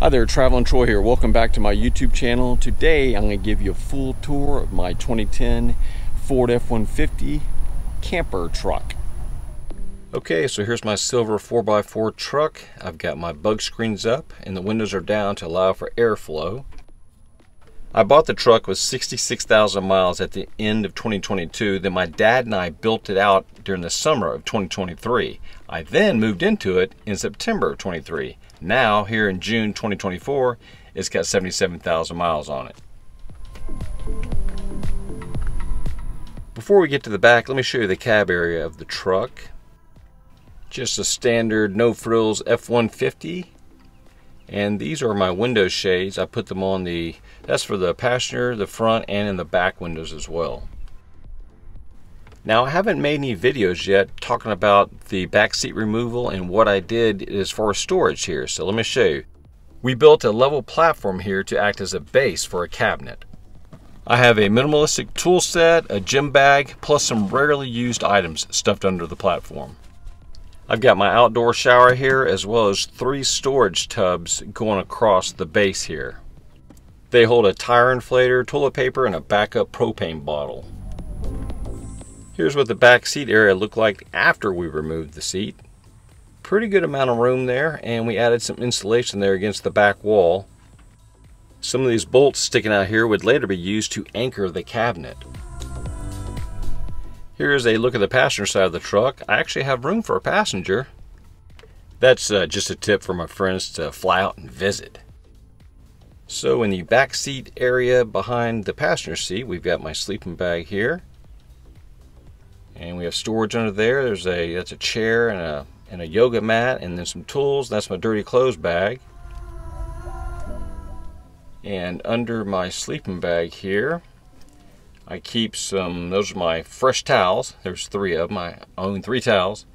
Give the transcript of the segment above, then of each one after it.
Hi there, Traveling Troy here. Welcome back to my YouTube channel. Today I'm going to give you a full tour of my 2010 Ford F150 camper truck. Okay, so here's my silver 4x4 truck. I've got my bug screens up and the windows are down to allow for airflow. I bought the truck with 66,000 miles at the end of 2022. Then my dad and I built it out during the summer of 2023. I then moved into it in September of 23. Now, here in June 2024, it's got 77,000 miles on it. Before we get to the back, let me show you the cab area of the truck. Just a standard no frills F150. And these are my window shades. I put them on that's for the passenger, the front, and in the back windows as well. Now, I haven't made any videos yet talking about the back seat removal and what I did as far as storage here. So let me show you. We built a level platform here to act as a base for a cabinet. I have a minimalistic tool set, a gym bag, plus some rarely used items stuffed under the platform. I've got my outdoor shower here, as well as 3 storage tubs going across the base here. They hold a tire inflator, toilet paper, and a backup propane bottle. Here's what the back seat area looked like after we removed the seat. Pretty good amount of room there, and we added some insulation there against the back wall. Some of these bolts sticking out here would later be used to anchor the cabinet. Here's a look at the passenger side of the truck. I actually have room for a passenger. That's just a tip for my friends to fly out and visit. So in the back seat area behind the passenger seat, we've got my sleeping bag here. And we have storage under there. That's a chair and a yoga mat, and then some tools. That's my dirty clothes bag. And under my sleeping bag here, I keep those are my fresh towels. There's 3 of them. I own 3 towels.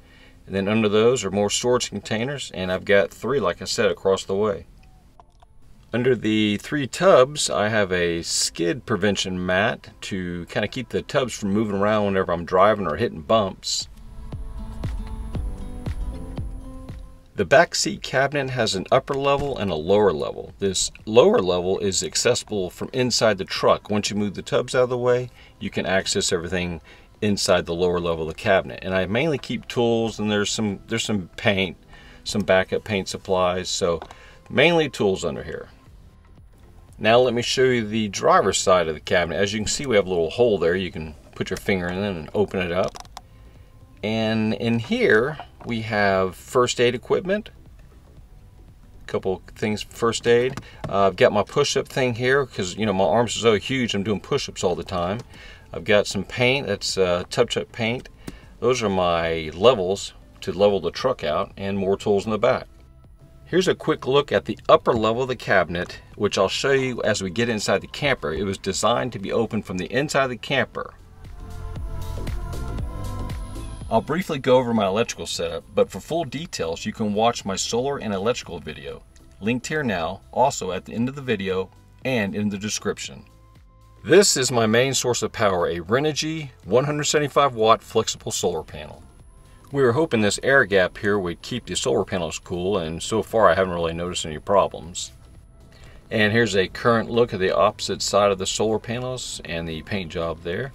And then under those are more storage containers, and I've got 3, like I said, across the way. Under the 3 tubs, I have a skid prevention mat to kind of keep the tubs from moving around whenever I'm driving or hitting bumps. The back seat cabinet has an upper level and a lower level. This lower level is accessible from inside the truck. Once you move the tubs out of the way, you can access everything inside the lower level of the cabinet. And I mainly keep tools, and there's some paint, some backup paint supplies, so mainly tools under here. Now let me show you the driver's side of the cabinet. As you can see, we have a little hole there. You can put your finger in and open it up. And in here, we have first aid equipment. A couple things for first aid. I've got my push-up thing here because, you know, my arms are so huge, I'm doing push-ups all the time. I've got some paint. That's touch-up paint. Those are my levels to level the truck out, and more tools in the back. Here's a quick look at the upper level of the cabinet, which I'll show you as we get inside the camper. It was designed to be opened from the inside of the camper. I'll briefly go over my electrical setup, but for full details you can watch my solar and electrical video, linked here now, also at the end of the video and in the description. This is my main source of power, a Renogy 175 watt flexible solar panel. We were hoping this air gap here would keep the solar panels cool, and so far I haven't really noticed any problems. And here's a current look at the opposite side of the solar panels and the paint job there.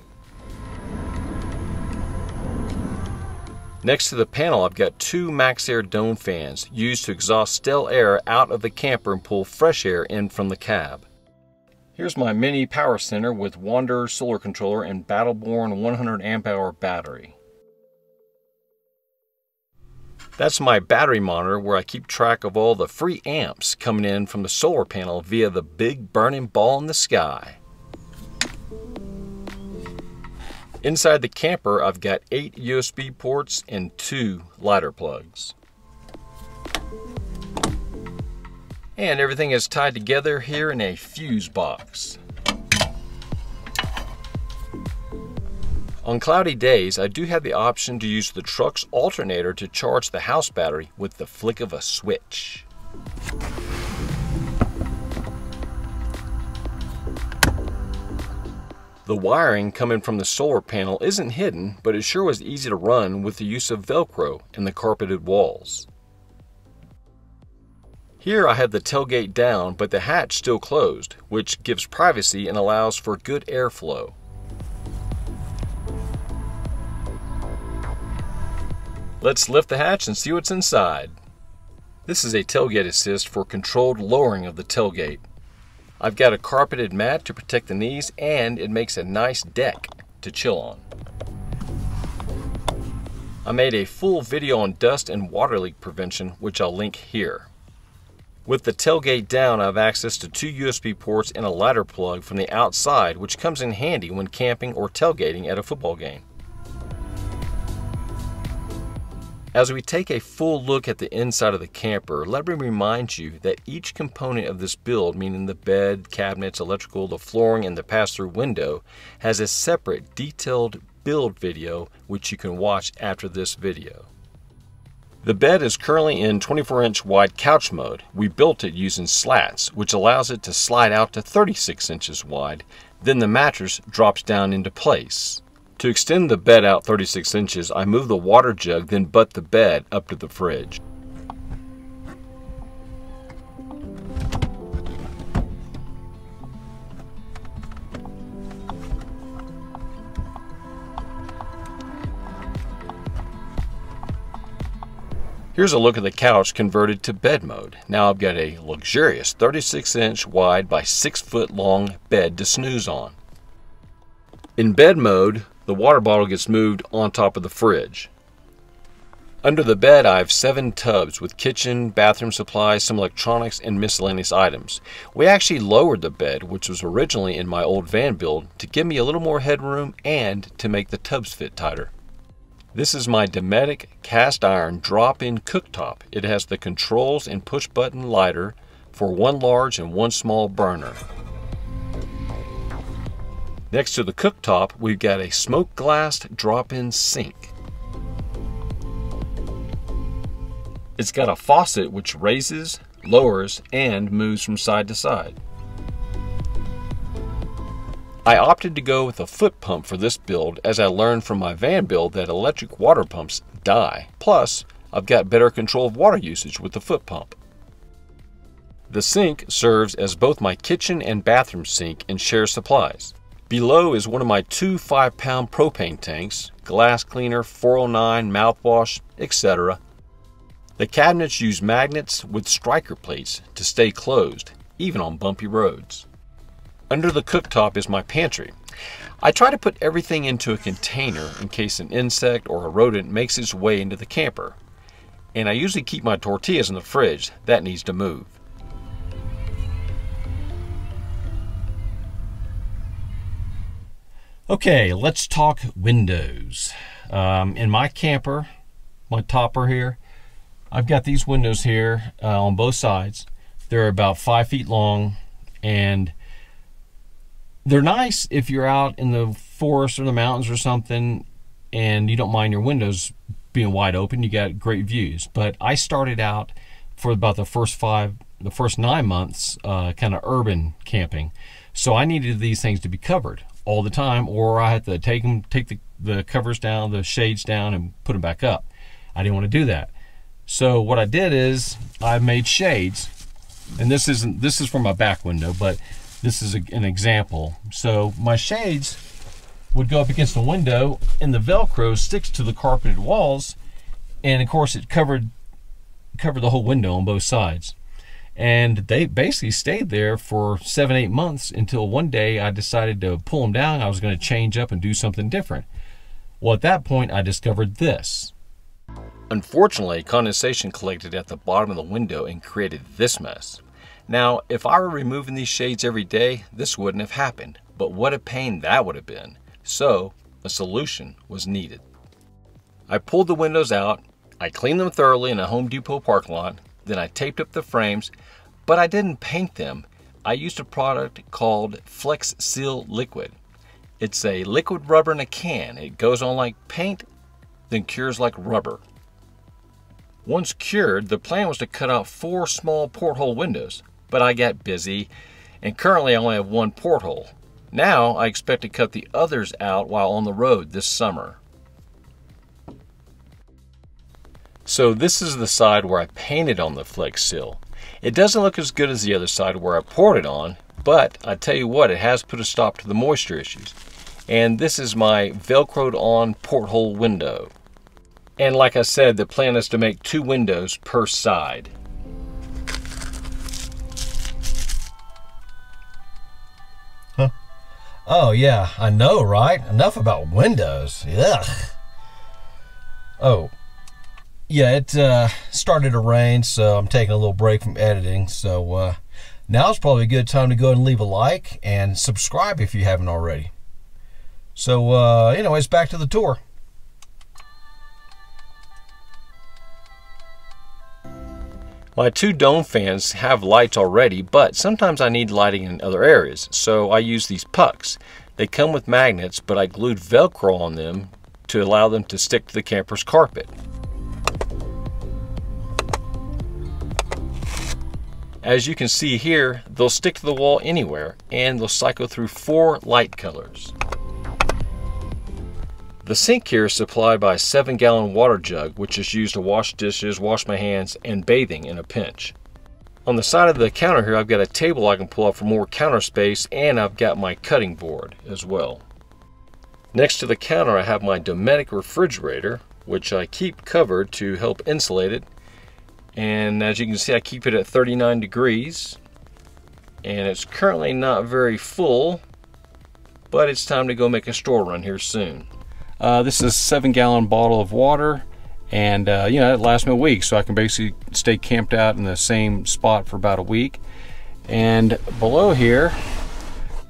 Next to the panel, I've got 2 Max Air dome fans used to exhaust stale air out of the camper and pull fresh air in from the cab. Here's my mini power center with Wanderer solar controller and Battleborn 100 amp hour battery. That's my battery monitor, where I keep track of all the free amps coming in from the solar panel via the big burning ball in the sky. Inside the camper, I've got 8 USB ports and 2 lighter plugs. And everything is tied together here in a fuse box. On cloudy days, I do have the option to use the truck's alternator to charge the house battery with the flick of a switch. The wiring coming from the solar panel isn't hidden, but it sure was easy to run with the use of Velcro in the carpeted walls. Here I have the tailgate down, but the hatch still closed, which gives privacy and allows for good airflow. Let's lift the hatch and see what's inside. This is a tailgate assist for controlled lowering of the tailgate. I've got a carpeted mat to protect the knees, and it makes a nice deck to chill on. I made a full video on dust and water leak prevention, which I'll link here. With the tailgate down, I have access to 2 USB ports and a ladder plug from the outside, which comes in handy when camping or tailgating at a football game. As we take a full look at the inside of the camper, let me remind you that each component of this build, meaning the bed, cabinets, electrical, the flooring, and the pass-through window, has a separate detailed build video which you can watch after this video. The bed is currently in 24-inch wide couch mode. We built it using slats, which allows it to slide out to 36 inches wide. Then the mattress drops down into place. To extend the bed out 36 inches, I move the water jug, then butt the bed up to the fridge. Here's a look at the couch converted to bed mode. Now I've got a luxurious 36-inch wide by 6-foot long bed to snooze on. In bed mode, the water bottle gets moved on top of the fridge. Under the bed, I have 7 tubs with kitchen, bathroom supplies, some electronics, and miscellaneous items. We actually lowered the bed, which was originally in my old van build, to give me a little more headroom and to make the tubs fit tighter. This is my Dometic cast iron drop-in cooktop. It has the controls and push-button lighter for 1 large and 1 small burner. Next to the cooktop, we've got a smoke glass drop-in sink. It's got a faucet which raises, lowers, and moves from side to side. I opted to go with a foot pump for this build, as I learned from my van build that electric water pumps die. Plus, I've got better control of water usage with the foot pump. The sink serves as both my kitchen and bathroom sink and shares supplies. Below is one of my 2 5-pound propane tanks, glass cleaner, 409, mouthwash, etc. The cabinets use magnets with striker plates to stay closed, even on bumpy roads. Under the cooktop is my pantry. I try to put everything into a container in case an insect or a rodent makes its way into the camper. And I usually keep my tortillas in the fridge. That needs to move. Okay, let's talk windows. In my camper, my topper here, I've got these windows here on both sides. They're about 5 feet long, and they're nice if you're out in the forest or the mountains or something and you don't mind your windows being wide open. You got great views. But I started out for about the first 9 months kind of urban camping. So I needed these things to be covered all the time, or I had to take the covers down, the shades down, and put them back up. I didn't want to do that. So what I did is I made shades, and this is for my back window, but this is an example. So my shades would go up against the window, and the Velcro sticks to the carpeted walls, and of course it covered the whole window on both sides. And they basically stayed there for 7-8 months until one day I decided to pull them down. I was going to change up and do something different. Well, at that point I discovered this. Unfortunately, condensation collected at the bottom of the window and created this mess. Now, if I were removing these shades every day, this wouldn't have happened, but what a pain that would have been. So, a solution was needed. I pulled the windows out, I cleaned them thoroughly in a Home Depot parking lot, then I taped up the frames, but I didn't paint them. I used a product called Flex Seal Liquid. It's a liquid rubber in a can. It goes on like paint, then cures like rubber. Once cured, the plan was to cut out 4 small porthole windows, but I got busy, and currently I only have 1 porthole. Now I expect to cut the others out while on the road this summer. So this is the side where I painted on the Flex Seal. It doesn't look as good as the other side where I poured it on, but I tell you what, it has put a stop to the moisture issues. And this is my Velcroed on porthole window. And like I said, the plan is to make 2 windows per side. Huh? Oh yeah, I know, right? Enough about windows. Ugh. Oh, yeah, it started to rain, so I'm taking a little break from editing. So now's probably a good time to go ahead and leave a like and subscribe if you haven't already. So anyways, back to the tour. My 2 dome fans have lights already, but sometimes I need lighting in other areas, so I use these pucks. They come with magnets, but I glued Velcro on them to allow them to stick to the camper's carpet. As you can see here, they'll stick to the wall anywhere, and they'll cycle through 4 light colors. The sink here is supplied by a 7-gallon water jug, which is used to wash dishes, wash my hands, and bathing in a pinch. On the side of the counter here, I've got a table I can pull up for more counter space, and I've got my cutting board as well. Next to the counter, I have my Dometic refrigerator, which I keep covered to help insulate it. And as you can see, I keep it at 39 degrees. And it's currently not very full, but it's time to go make a store run here soon. This is a 7-gallon bottle of water, and you know, it lasts me a week, so I can basically stay camped out in the same spot for about a week. And below here,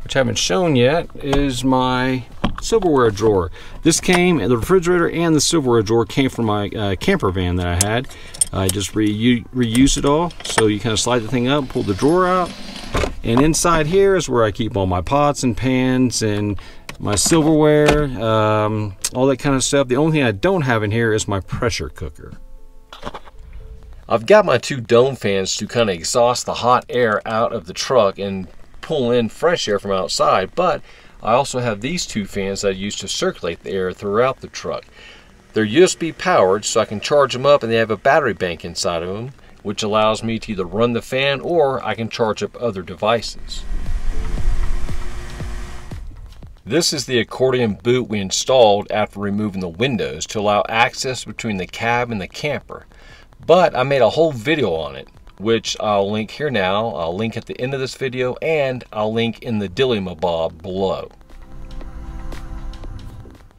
which I haven't shown yet, is my silverware drawer. This came, the refrigerator and the silverware drawer came from my camper van that I had. I just reused it all. So you kind of slide the thing up, pull the drawer out, and inside here is where I keep all my pots and pans and my silverware, all that kind of stuff. The only thing I don't have in here is my pressure cooker. I've got my 2 dome fans to kind of exhaust the hot air out of the truck and pull in fresh air from outside, but I also have these 2 fans that I use to circulate the air throughout the truck. They're USB powered, so I can charge them up, and they have a battery bank inside of them, which allows me to either run the fan or I can charge up other devices. This is the accordion boot we installed after removing the windows to allow access between the cab and the camper. But I made a whole video on it, which I'll link here now. I'll link at the end of this video, and I'll link in the dilly-mabob below.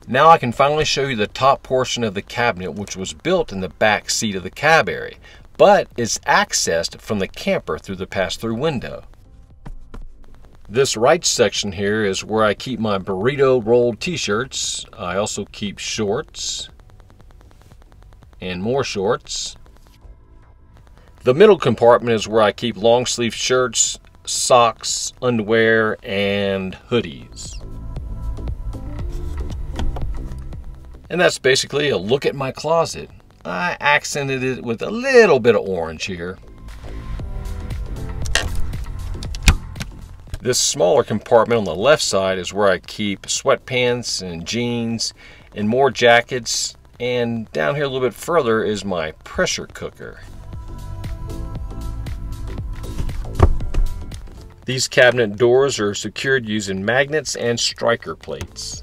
Now I can finally show you the top portion of the cabinet, which was built in the back seat of the cab area, but is accessed from the camper through the pass-through window. This right section here is where I keep my burrito rolled t-shirts. I also keep shorts and more shorts. The middle compartment is where I keep long sleeve shirts, socks, underwear, and hoodies. And that's basically a look at my closet. I accented it with a little bit of orange here. This smaller compartment on the left side is where I keep sweatpants and jeans and more jackets. And down here a little bit further is my pressure cooker. These cabinet doors are secured using magnets and striker plates.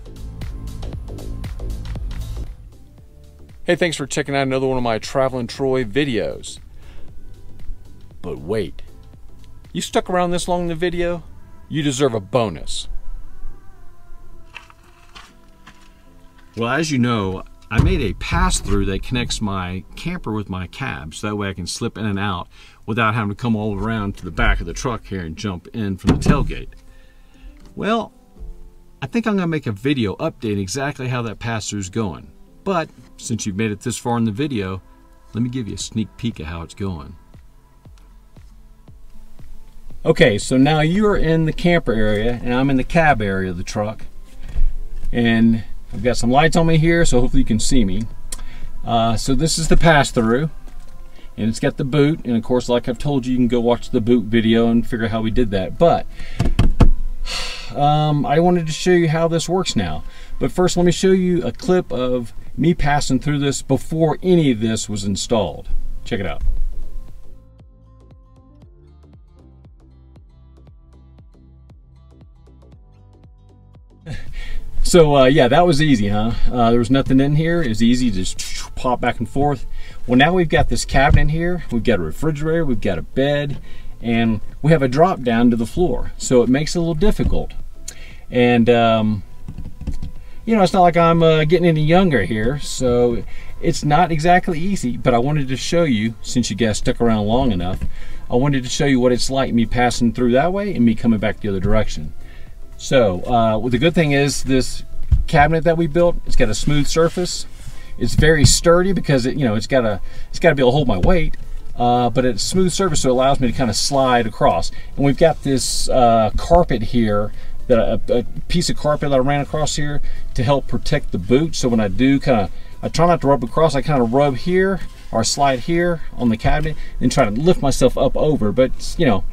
Hey, thanks for checking out another one of my Traveling Troy videos. But wait, you stuck around this long in the video? You deserve a bonus. Well, as you know, I made a pass-through that connects my camper with my cab, so that way I can slip in and out without having to come all around to the back of the truck here and jump in from the tailgate. Well, I think I'm going to make a video updating exactly how that pass-through is going. But since you've made it this far in the video, let me give you a sneak peek at how it's going. Okay, so now you're in the camper area and I'm in the cab area of the truck. And I've got some lights on me here, so hopefully you can see me. So this is the pass-through, and it's got the boot, and of course, like I've told you, you can go watch the boot video and figure out how we did that. But I wanted to show you how this works now. But first, let me show you a clip of me passing through this before any of this was installed. Check it out. So yeah, that was easy, huh? There was nothing in here. It was easy to just pop back and forth. Well, now we've got this cabinet in here. We've got a refrigerator, we've got a bed, and we have a drop down to the floor. So it makes it a little difficult. And you know, it's not like I'm getting any younger here, so it's not exactly easy, but I wanted to show you, since you guys stuck around long enough, I wanted to show you what it's like me passing through that way and me coming back the other direction. So well, the good thing is this cabinet that we built, it's got a smooth surface. It's very sturdy because it, you know, it's got to be able to hold my weight, but it's smooth surface, so it allows me to kind of slide across. And we've got this carpet here, that a piece of carpet that I ran across here to help protect the boot. So when I do I try not to rub across, I kind of rub here or slide here on the cabinet and try to lift myself up over. But you know,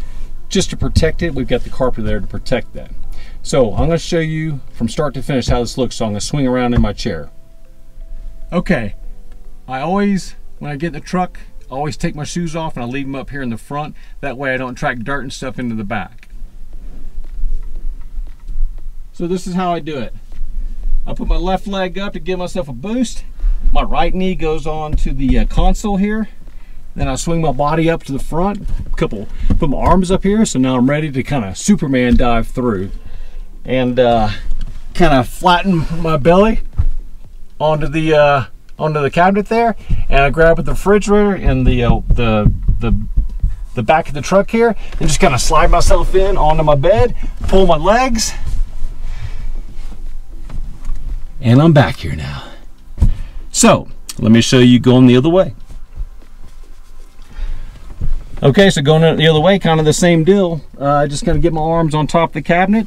just to protect it, we've got the carpet there to protect that. So I'm going to show you from start to finish how this looks. So I'm going to swing around in my chair. Okay, I always, when I get in the truck, I always take my shoes off and I leave them up here in the front. That way I don't track dirt and stuff into the back. So this is how I do it. I put my left leg up to give myself a boost. My right knee goes on to the console here. Then I swing my body up to the front, put my arms up here, so now I'm ready to kind of Superman dive through. And kind of flatten my belly onto the cabinet there, and I grab the refrigerator and the back of the truck here, and just kind of slide myself in onto my bed, pull my legs, and I'm back here now. So let me show you going the other way. Okay, so going the other way, kind of the same deal. I just kind of get my arms on top of the cabinet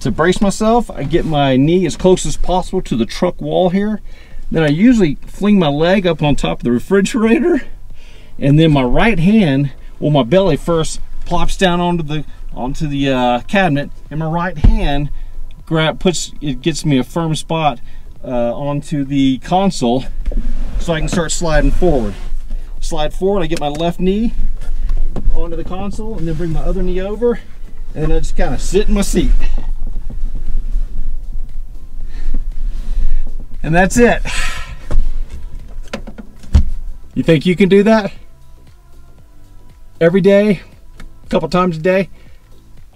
to brace myself. I get my knee as close as possible to the truck wall here. Then I usually fling my leg up on top of the refrigerator, and then my right hand, well, my belly first plops down onto the cabinet, and my right hand gets me a firm spot onto the console, so I can start sliding forward. Slide forward. I get my left knee onto the console, and then bring my other knee over, and then I just kind of sit in my seat. And that's it. You think you can do that every day, a couple times a day?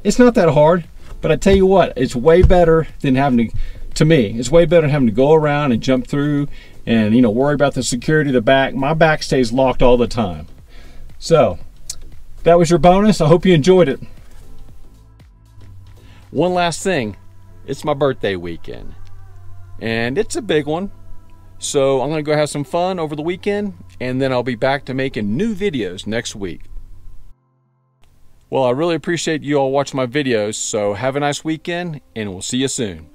It's not that hard, but I tell you what, it's way better than having to me, it's way better than having to go around and jump through and, you know, worry about the security of the back. My back stays locked all the time. So that was your bonus. I hope you enjoyed it. One last thing, it's my birthday weekend, and it's a big one. So I'm gonna go have some fun over the weekend, and then I'll be back to making new videos next week. Well, I really appreciate you all watching my videos, so have a nice weekend, and we'll see you soon.